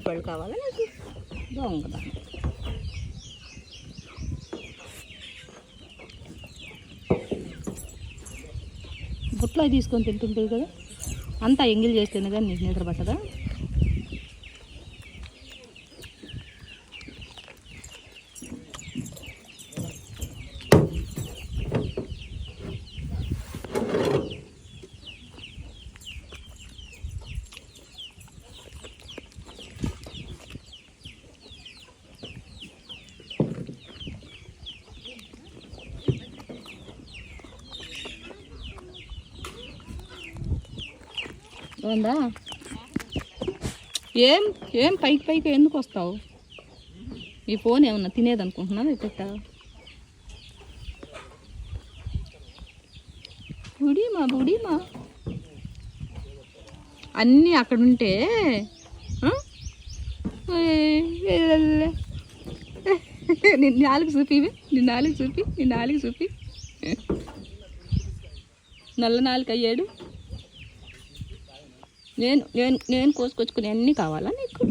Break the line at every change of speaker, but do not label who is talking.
పళ్ళు కావాలా నీకు? దొంగదా. బుట్లో తీసుకొని తింటుంటుంది కదా, అంతా ఎంగిల్ చేస్తేనే కానీ నీకు నిద్ర పట్టదా? ఉందా? ఏం ఏం పైకి పైకి ఎందుకు వస్తావు? ఈ ఫోన్ ఏమన్నా తినేది అనుకుంటున్నావు పెట్టా? బుడిమా అన్నీ అక్కడ ఉంటే నిన్ను నాలుగు చూపి నల్ల నాలుగు అయ్యాడు. నేను కోసుకొచ్చుకుని అన్నీ కావాలా నీకు?